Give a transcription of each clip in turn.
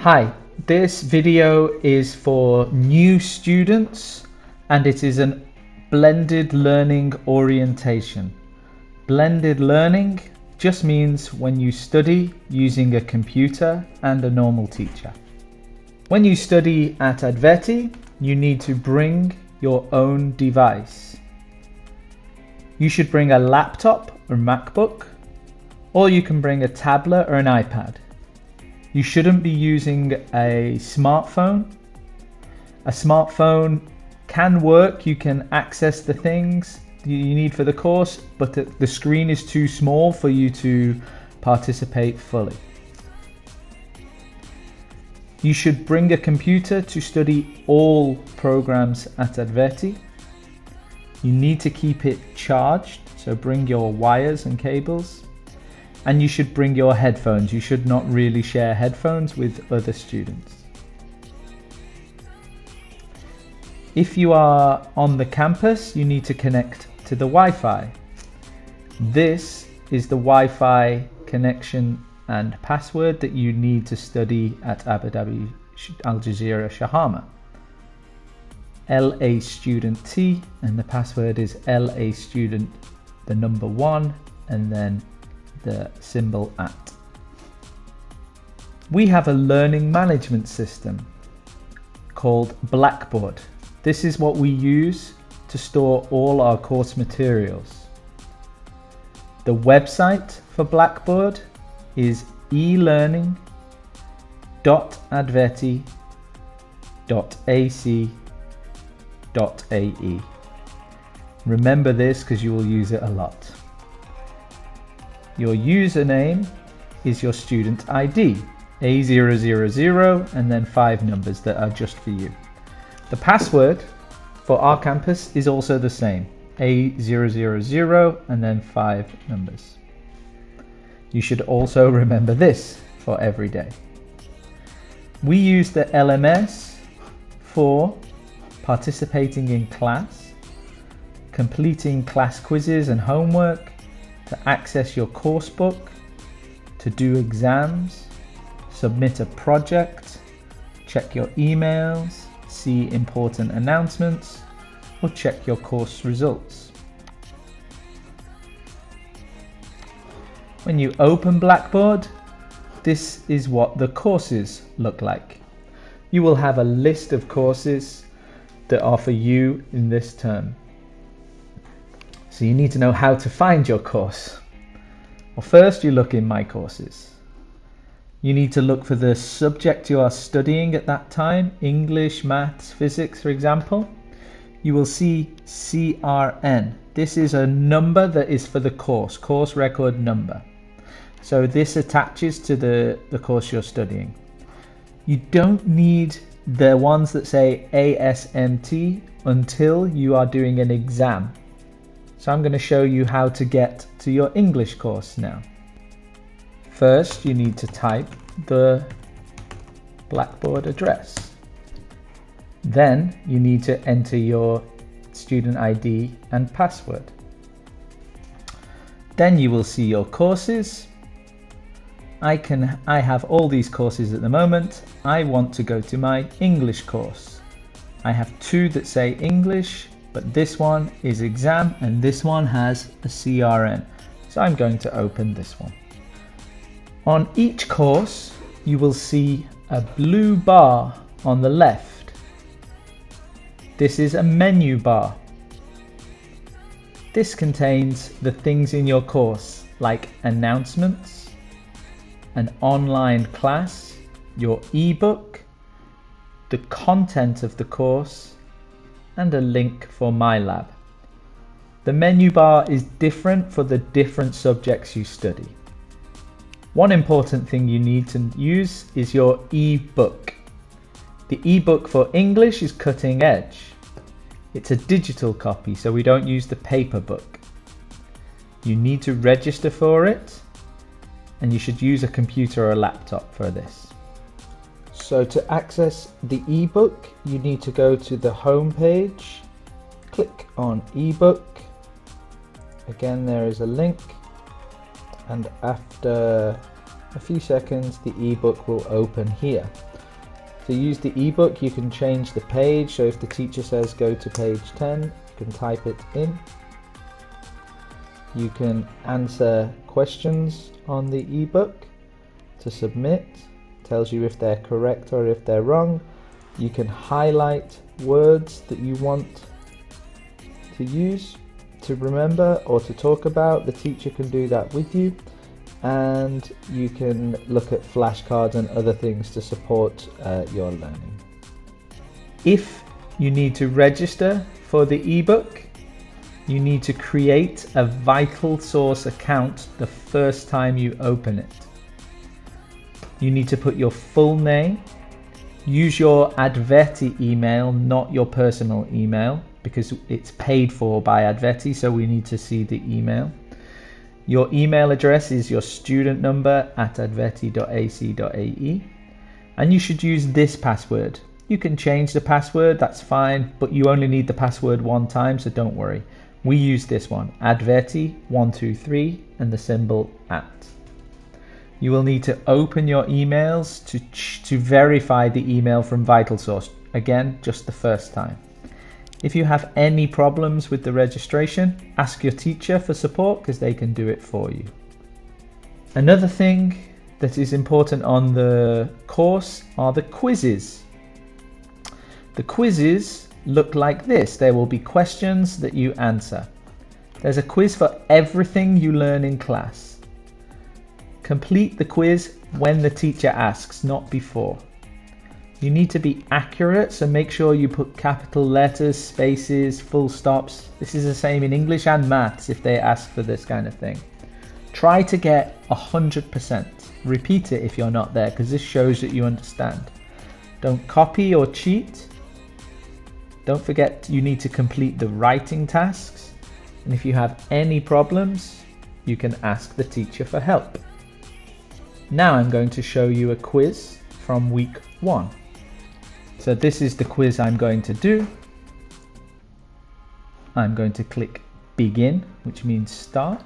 Hi, this video is for new students and it is a blended learning orientation. Blended learning just means when you study using a computer and a normal teacher. When you study at Adverti, you need to bring your own device. You should bring a laptop or MacBook, or you can bring a tablet or an iPad. You shouldn't be using a smartphone. A smartphone can work, you can access the things you need for the course, but the screen is too small for you to participate fully. You should bring a computer to study all programs at Adverti. You need to keep it charged, so bring your wires and cables. And you should bring your headphones. You should not really share headphones with other students. If you are on the campus, you need to connect to the Wi-Fi. This is the Wi-Fi connection and password that you need to study at Abu Dhabi Al Jazeera Shahama. LA Student T, and the password is LA Student, the number 1, and then the symbol @ We have a learning management system called Blackboard. This is what we use to store all our course materials. The website for Blackboard is elearning.adverti.ac.ae. Remember this because you will use it a lot. Your username is your student ID, A000, and then 5 numbers that are just for you. The password for our campus is also the same, A000 and then 5 numbers. You should also remember this for every day. We use the LMS for participating in class, completing class quizzes and homework, to access your course book, to do exams, submit a project, check your emails, see important announcements, or check your course results. When you open Blackboard, this is what the courses look like. You will have a list of courses that are for you in this term. So you need to know how to find your course. Well, first you look in My Courses. You need to look for the subject you are studying at that time, English, Maths, Physics, for example. You will see CRN. This is a number that is for the course record number. So this attaches to the course you're studying. You don't need the ones that say ASMT until you are doing an exam. So I'm going to show you how to get to your English course now. First, you need to type the Blackboard address. Then you need to enter your student ID and password. Then you will see your courses. I have all these courses at the moment. I want to go to my English course. I have 2 that say English, but this one is exam and this one has a CRN. So I'm going to open this one. On each course, you will see a blue bar on the left. This is a menu bar. This contains the things in your course, like announcements, an online class, your ebook, the content of the course, and a link for My Lab. The menu bar is different for the different subjects you study. One important thing you need to use is your ebook. The ebook for English is Cutting Edge. It's a digital copy, so we don't use the paper book. You need to register for it, and you should use a computer or a laptop for this. So to access the ebook, you need to go to the home page, click on ebook. Again, there is a link, and after a few seconds the ebook will open here. To use the ebook, you can change the page. So if the teacher says go to page 10, you can type it in. You can answer questions on the ebook to submit. It tells you if they're correct or if they're wrong. You can highlight words that you want to use, to remember or to talk about. The teacher can do that with you. And you can look at flashcards and other things to support your learning. If you need to register for the ebook, you need to create a VitalSource account the first time you open it. You need to put your full name, use your Adveti email, not your personal email, because it's paid for by Adveti, so we need to see the email. Your email address is your student number at adveti.ac.ae, and you should use this password. You can change the password, that's fine, but you only need the password one time, so don't worry. We use this one, adveti123 and the symbol @. You will need to open your emails to verify the email from VitalSource. Again, just the first time. If you have any problems with the registration, ask your teacher for support because they can do it for you. Another thing that is important on the course are the quizzes. The quizzes look like this. There will be questions that you answer. There's a quiz for everything you learn in class. Complete the quiz when the teacher asks, not before. You need to be accurate, so make sure you put capital letters, spaces, full stops. This is the same in English and maths if they ask for this kind of thing. Try to get 100%. Repeat it if you're not there, because this shows that you understand. Don't copy or cheat. Don't forget you need to complete the writing tasks. And if you have any problems, you can ask the teacher for help. Now I'm going to show you a quiz from week 1. So this is the quiz I'm going to do. I'm going to click begin, which means start.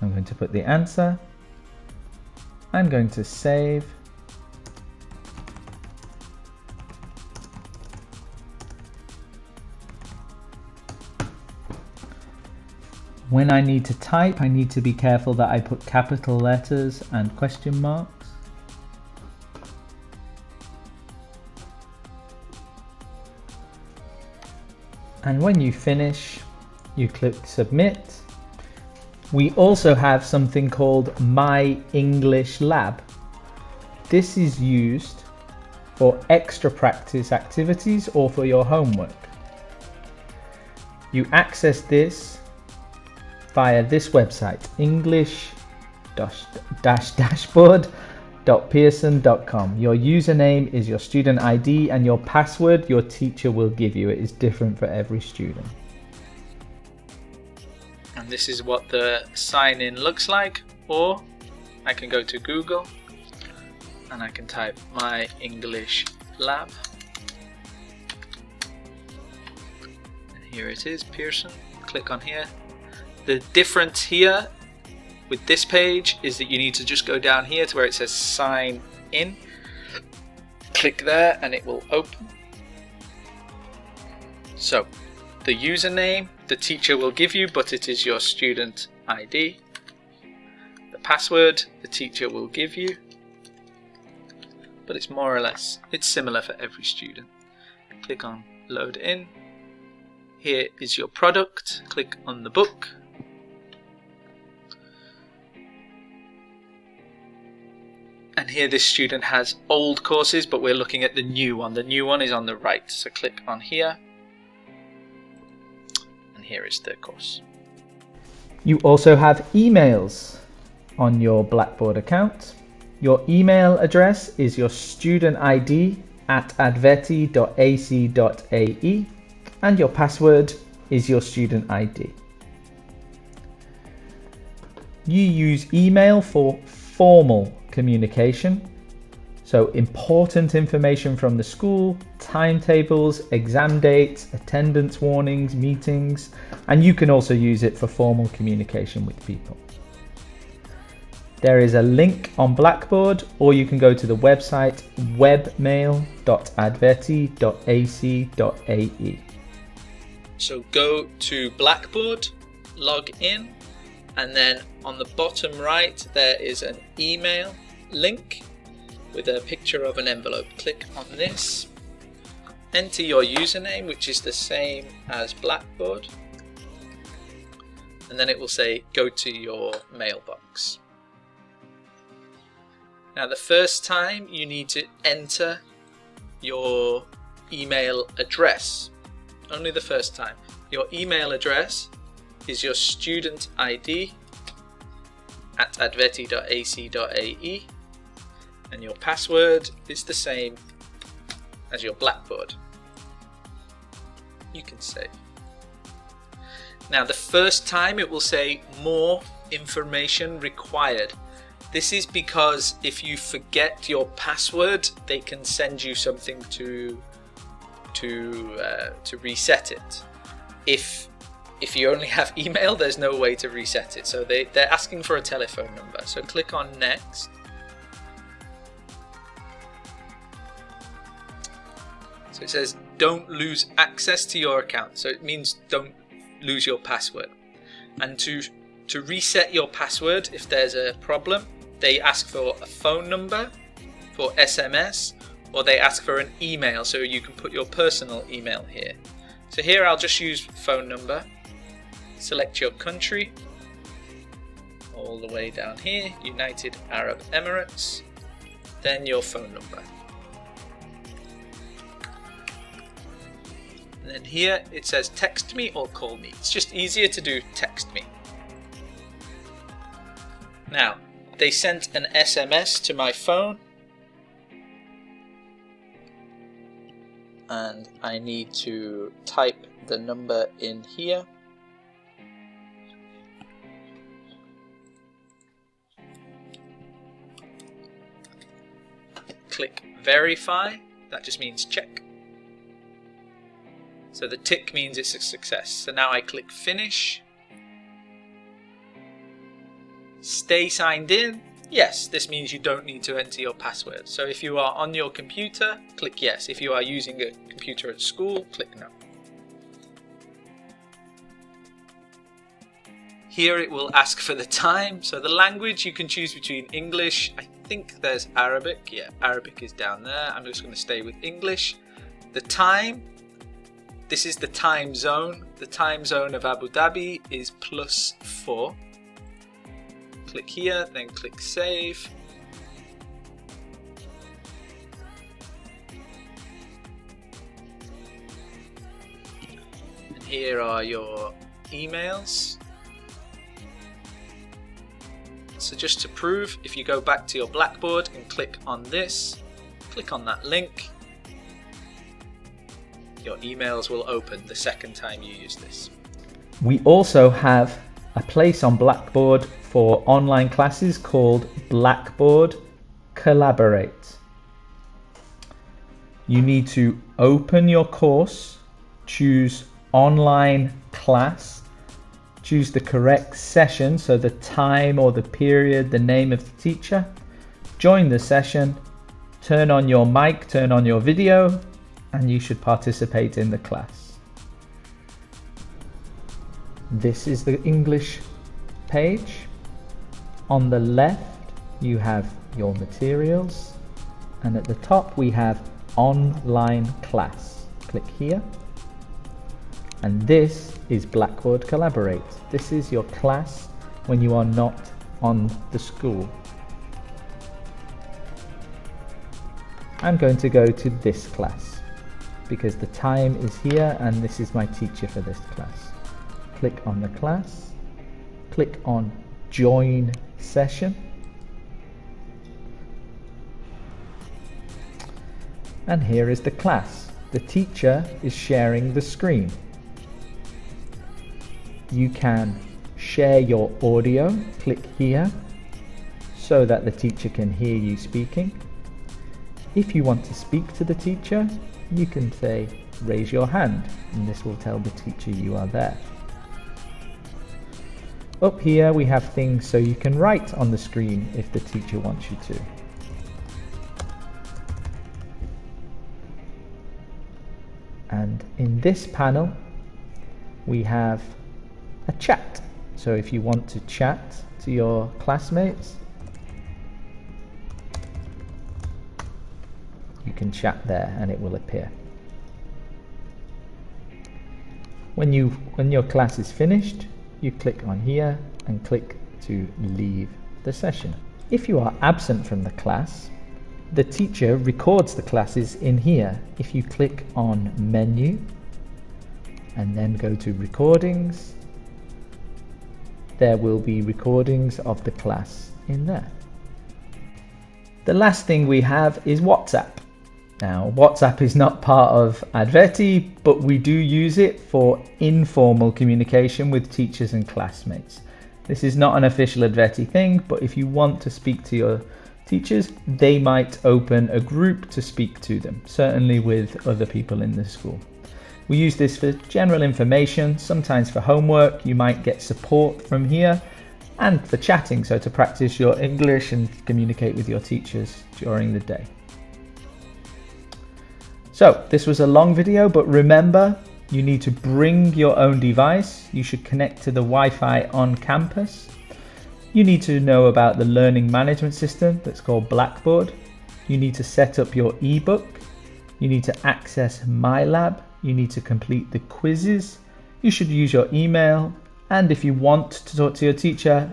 I'm going to put the answer. I'm going to save. When I need to type, I need to be careful that I put capital letters and question marks. And when you finish, you click submit. We also have something called My English Lab. This is used for extra practice activities or for your homework. You access this via this website, english-dashboard.pearson.com. Your username is your student ID and your password your teacher will give you. It is different for every student. And this is what the sign in looks like, or I can go to Google and I can type My English Lab. And here it is, Pearson. Click on here. The difference here with this page is that you need to just go down here to where it says sign in. Click there and it will open. So the username the teacher will give you, but it is your student ID. The password the teacher will give you, but it's more or less, it's similar for every student. Click on load in. Here is your product. Click on the book. And here this student has old courses, but we're looking at the new one. The new one is on the right. So click on here. And here is the course. You also have emails on your Blackboard account. Your email address is your student ID at adveti.ac.ae. And your password is your student ID. You use email for formal communication, so important information from the school, timetables, exam dates, attendance warnings, meetings, and you can also use it for formal communication with people. There is a link on Blackboard, or you can go to the website webmail.adverti.ac.ae. So go to Blackboard, log in, and then on the bottom right there is an email link with a picture of an envelope. Click on this, enter your username, which is the same as Blackboard, and then it will say go to your mailbox. Now the first time you need to enter your email address, only the first time. Your email address is your student ID at adverti.ac.ae, and your password is the same as your Blackboard. You can save. Now the first time it will say more information required. This is because if you forget your password, they can send you something to reset it. If you only have email, there's no way to reset it. So they're asking for a telephone number. So click on next. So it says don't lose access to your account. So it means don't lose your password. And to reset your password, if there's a problem, they ask for a phone number for SMS, or they ask for an email, so you can put your personal email here. So here I'll just use phone number. Select your country, all the way down here, United Arab Emirates, then your phone number. And then here it says text me or call me. It's just easier to do text me. Now, they sent an SMS to my phone, and I need to type the number in here. Click verify, that just means check. So the tick means it's a success. So now I click finish. Stay signed in. Yes, this means you don't need to enter your password. So if you are on your computer, click yes. If you are using a computer at school, click no. Here it will ask for the time. So the language, you can choose between English. I think there's Arabic. Yeah, Arabic is down there. I'm just going to stay with English. The time, this is the time zone. The time zone of Abu Dhabi is +4. Click here, then click save. And here are your emails. So just to prove, if you go back to your Blackboard and click on this, click on that link, your emails will open the second time you use this. We also have a place on Blackboard for online classes called Blackboard Collaborate. You need to open your course, choose online class, choose the correct session, so the time or the period, the name of the teacher, join the session, turn on your mic, turn on your video, and you should participate in the class. This is the English page. On the left you have your materials, and at the top we have online class. Click here, and this is Blackboard Collaborate. This is your class when you are not on the school. I'm going to go to this class because the time is here and this is my teacher for this class. Click on the class, click on join session, and here is the class. The teacher is sharing the screen. You can share your audio, click here so that the teacher can hear you speaking. If you want to speak to the teacher, you can say raise your hand, and this will tell the teacher you are there. Up here we have things so you can write on the screen if the teacher wants you to. And in this panel we have a chat. So if you want to chat to your classmates, you can chat there and it will appear. When your class is finished, you click on here and click to leave the session. If you are absent from the class, the teacher records the classes in here. If you click on menu and then go to recordings, there will be recordings of the class in there. The last thing we have is WhatsApp. Now, WhatsApp is not part of Adverti, but we do use it for informal communication with teachers and classmates. This is not an official Adverti thing, but if you want to speak to your teachers, they might open a group to speak to them, certainly with other people in the school. We use this for general information, sometimes for homework. You might get support from here, and for chatting, so to practice your English and communicate with your teachers during the day. So this was a long video, but remember, you need to bring your own device. You should connect to the Wi-Fi on campus. You need to know about the learning management system that's called Blackboard. You need to set up your ebook. You need to access MyLab. You need to complete the quizzes. You should use your email. And if you want to talk to your teacher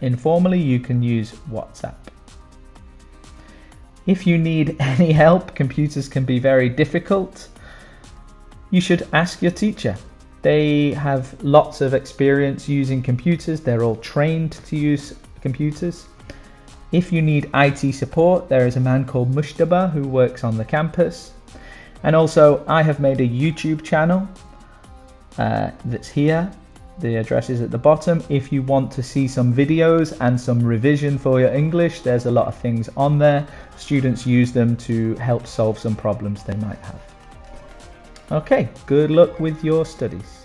informally, you can use WhatsApp. If you need any help, computers can be very difficult. You should ask your teacher. They have lots of experience using computers. They're all trained to use computers. If you need IT support, there is a man called Mushtaba who works on the campus. And also, I have made a YouTube channel that's here. The address is at the bottom. If you want to see some videos and some revision for your English, there's a lot of things on there. Students use them to help solve some problems they might have. Okay, good luck with your studies.